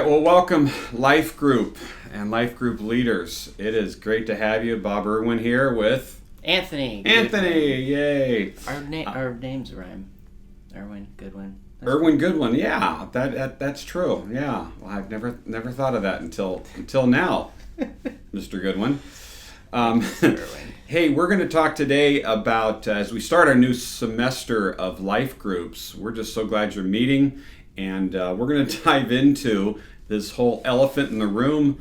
right, well, welcome Life Group and Life Group leaders. It is great to have you. Bob Irwin here with Anthony. Anthony. Yay! Our names rhyme. Irwin Goodwin. Irwin Goodwin. Yeah, that's true. Yeah, well, I've never thought of that until now, Mr. Goodwin. Hey, we're going to talk today about as we start our new semester of life groups. We're just so glad you're meeting, and we're going to dive into this whole elephant in the room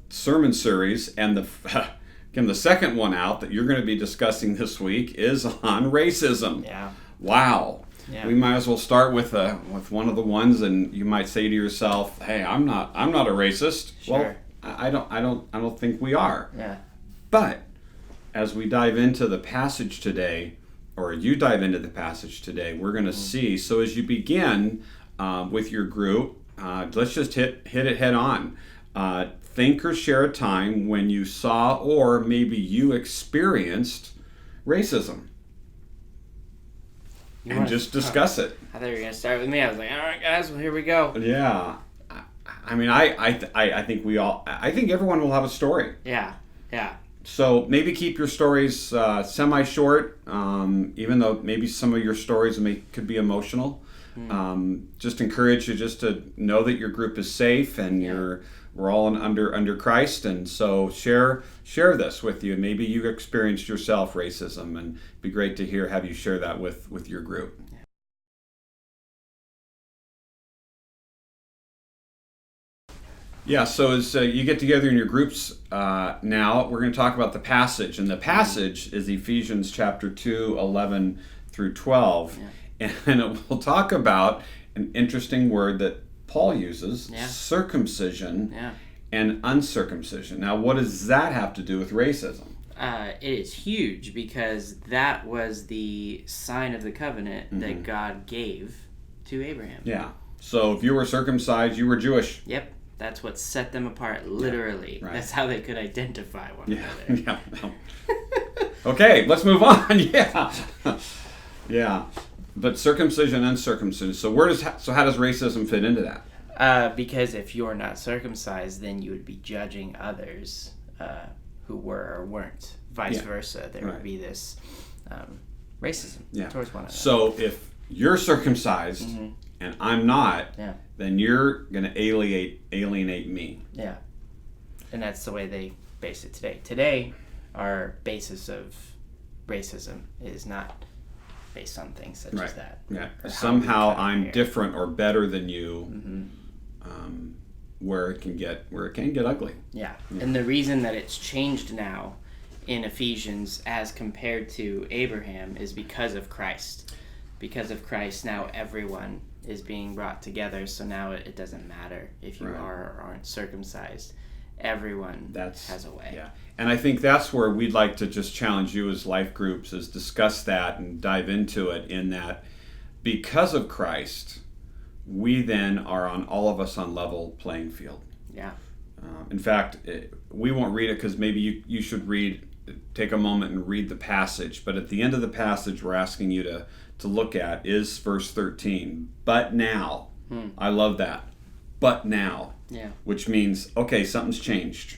sermon series. And the second one out that you're going to be discussing this week is on racism. Yeah. Wow. Yeah. We might as well start with one of the ones, and you might say to yourself, "Hey, I'm not a racist." Sure. Well, I don't think we are. Yeah. But as we dive into the passage today, or you dive into the passage today, we're going to see. So as you begin with your group, let's just hit it head on. Think or share a time when you saw or maybe you experienced racism. And just discuss it. I thought you were going to start with me. I was like, all right, guys, well, here we go. Yeah. I mean, I think I think everyone will have a story. Yeah. So maybe keep your stories semi-short, even though maybe some of your stories could be emotional. Just encourage you just to know that your group is safe and we're all under Christ, and so share this with you. Maybe you experienced yourself racism, and it'd be great to have you share that with your group. Yeah, so as you get together in your groups now, we're going to talk about the passage. And the passage is Ephesians chapter 2, 11 through 12. Yeah. And we'll talk about an interesting word that Paul uses, circumcision and uncircumcision. Now, what does that have to do with racism? It is huge because that was the sign of the covenant that God gave to Abraham. Yeah, so if you were circumcised, you were Jewish. Yep. That's what set them apart, literally. Right. That's how they could identify one another. Yeah. Okay, let's move on. Yeah. But circumcision and uncircumcision. So how does racism fit into that? Because if you're not circumcised, then you would be judging others who were or weren't. Vice versa. There would be this racism towards one another. So if you're circumcised and I'm not, then you're going to alienate me. Yeah. And that's the way they base it today. Today, our basis of racism is not based on things such as that. Yeah. Somehow I'm different or better than you, where it can get ugly. Yeah. And the reason that it's changed now in Ephesians as compared to Abraham is because of Christ. Because of Christ, now everyone is being brought together, so now it doesn't matter if you are or aren't circumcised. Everyone has a way. Yeah, and I think that's where we'd like to just challenge you as life groups, is discuss that and dive into it, in that because of Christ, we then are all of us on level playing field. Yeah. In fact, we won't read it because maybe you should take a moment and read the passage, but at the end of the passage we're asking you to look at is verse 13. But now, I love that. But now, which means, okay, something's changed.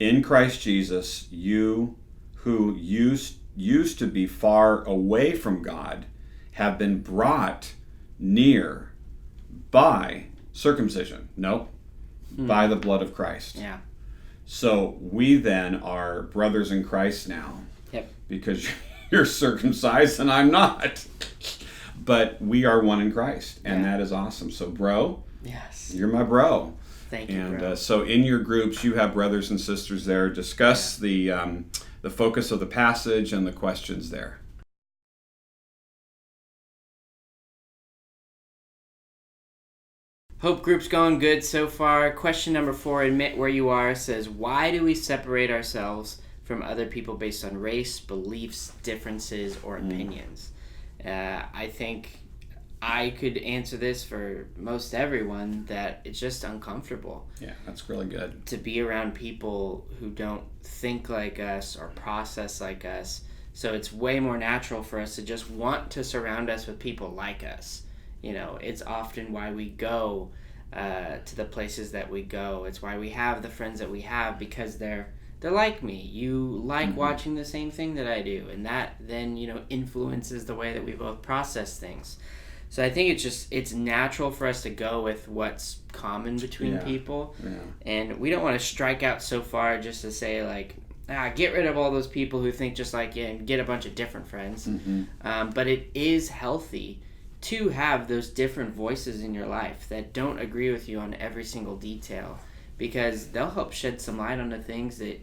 In Christ Jesus, you who used to be far away from God have been brought near by circumcision. By the blood of Christ. Yeah. So we then are brothers in Christ now. Yep. Because you're circumcised and I'm not. But we are one in Christ, and that is awesome. So, bro, you're my bro. Thank you, and, bro. So in your groups, you have brothers and sisters there. Discuss the focus of the passage and the questions there. Hope group's going good so far. Question number 4, admit where you are, says, why do we separate ourselves from other people based on race, beliefs, differences, or opinions? I think I could answer this for most everyone, that it's just uncomfortable. Yeah, that's really good. To be around people who don't think like us or process like us. So it's way more natural for us to just want to surround us with people like us. You know, it's often why we go to the places that we go. It's why we have the friends that we have, because they're like me. You like watching the same thing that I do, and that then influences the way that we both process things. So I think it's natural for us to go with what's common between people, and we don't want to strike out so far just to say like, get rid of all those people who think just like you and get a bunch of different friends. But it is healthy to have those different voices in your life that don't agree with you on every single detail, because they'll help shed some light on the things that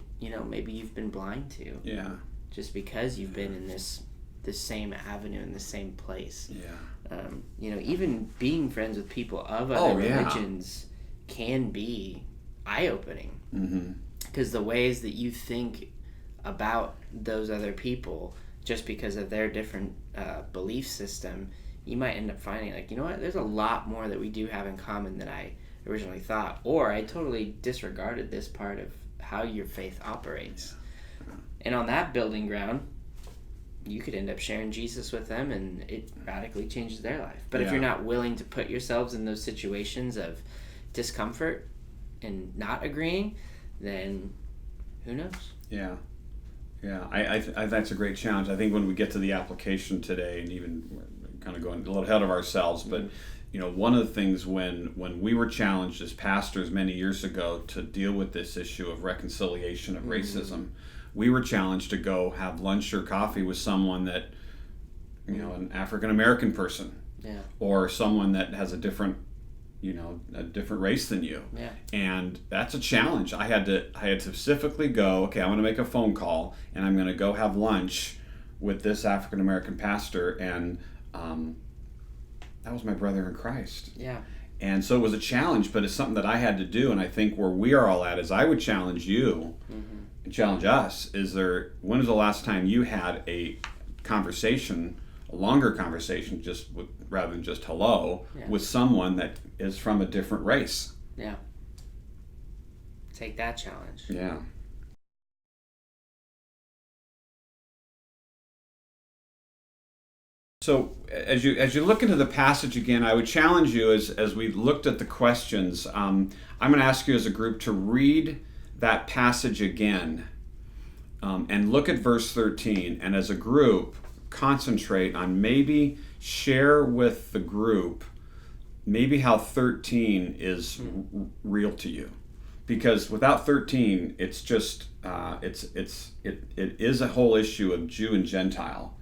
maybe you've been blind to. Yeah. Just because you've been in this same avenue, in the same place. Yeah. Even being friends with people of other religions can be eye-opening. Because the ways that you think about those other people, just because of their different belief system, you might end up finding like, there's a lot more that we do have in common than I originally thought, or I totally disregarded this part of how your faith operates. And on that building ground, you could end up sharing Jesus with them, and it radically changes their life. But if you're not willing to put yourselves in those situations of discomfort and not agreeing, then who knows? Yeah. I that's a great challenge. I think when we get to the application today, and even we're kind of going a little ahead of ourselves, but one of the things when we were challenged as pastors many years ago to deal with this issue of reconciliation of racism, we were challenged to go have lunch or coffee with someone that, an African American person, or someone that has a different race than you. And that's a challenge. I had to specifically go, okay, I'm going to make a phone call, and I'm going to go have lunch with this African American pastor, and that was my brother in Christ. And so it was a challenge, but it's something that I had to do. And I think where we are all at is I would challenge you and challenge us. When was the last time you had a conversation, a longer conversation, rather than just hello, with someone that is from a different race? Take that challenge. So as you look into the passage again, I would challenge you as we looked at the questions, I'm going to ask you as a group to read that passage again and look at verse 13, and as a group concentrate on maybe share with the group maybe how 13 is real to you, because without 13 it's just it is a whole issue of Jew and Gentile,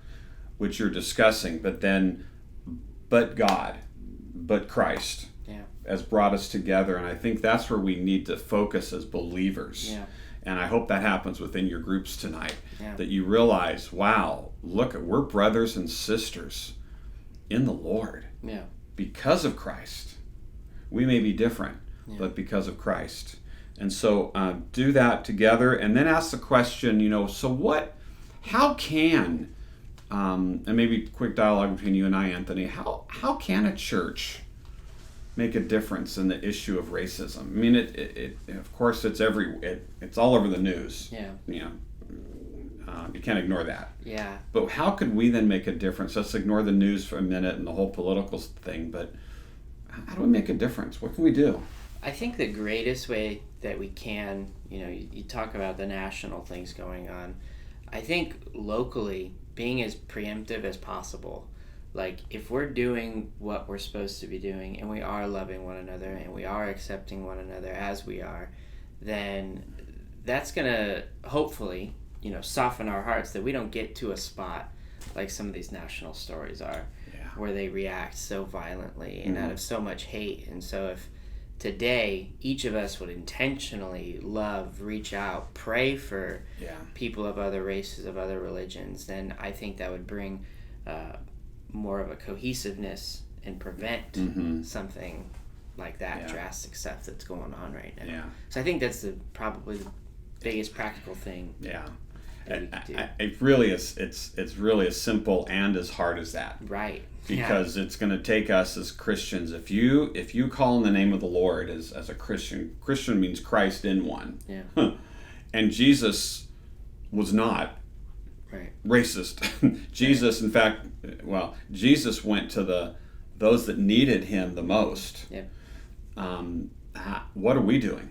which you're discussing, but God, but Christ has brought us together, and I think that's where we need to focus as believers. And I hope that happens within your groups tonight, that you realize, wow, we're brothers and sisters in the Lord. Because of Christ. We may be different, but because of Christ. And so do that together, and then ask the question, how can, and maybe quick dialogue between you and I, Anthony, how can a church make a difference in the issue of racism? I mean, it of course it's all over the news. You can't ignore that. But how could we then make a difference? Let's ignore the news for a minute and the whole political thing, but how do we make a difference? What can we do? I think the greatest way that we can, you talk about the national things going on. I think locally, being as preemptive as possible. Like, if we're doing what we're supposed to be doing, and we are loving one another, and we are accepting one another as we are, then that's going to hopefully, soften our hearts, that we don't get to a spot like some of these national stories are, where they react so violently and out of so much hate. And so if today each of us would intentionally love, reach out, pray for people of other races, of other religions, then I think that would bring more of a cohesiveness and prevent something like that drastic stuff that's going on right now. So I think that's probably the biggest practical thing. It really is. It's really as simple and as hard as that. Right. Because it's going to take us as Christians. If you call in the name of the Lord as a Christian, Christian means Christ in one. And Jesus was not racist. Jesus, in fact, Jesus went to those that needed him the most. what are we doing?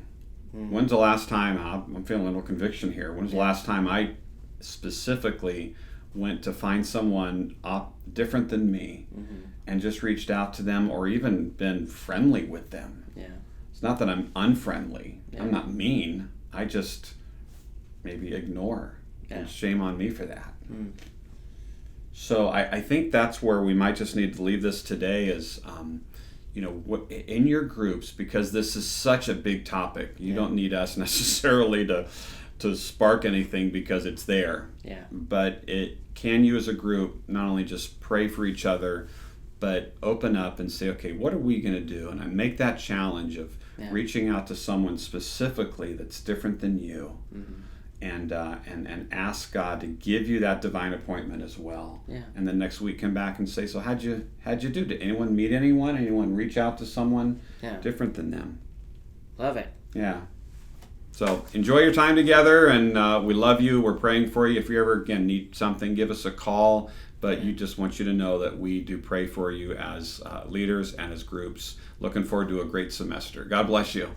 When's the last time, I'm feeling a little conviction here, when's the last time I specifically went to find someone different than me and just reached out to them or even been friendly with them? Yeah. It's not that I'm unfriendly. Yeah. I'm not mean. I just maybe ignore. Yeah. And shame on me for that. So I think that's where we might just need to leave this today is, what in your groups, because this is such a big topic. You don't need us necessarily to spark anything because it's there. Yeah. But can you as a group not only just pray for each other, but open up and say, okay, what are we going to do? And I make that challenge of reaching out to someone specifically that's different than you, and ask God to give you that divine appointment as well. Yeah. And then next week come back and say, so how'd you do? Did anyone meet anyone? Anyone reach out to someone different than them? Love it. Yeah. So enjoy your time together, and we love you. We're praying for you. If you ever, again, need something, give us a call. But you just want you to know that we do pray for you as leaders and as groups. Looking forward to a great semester. God bless you.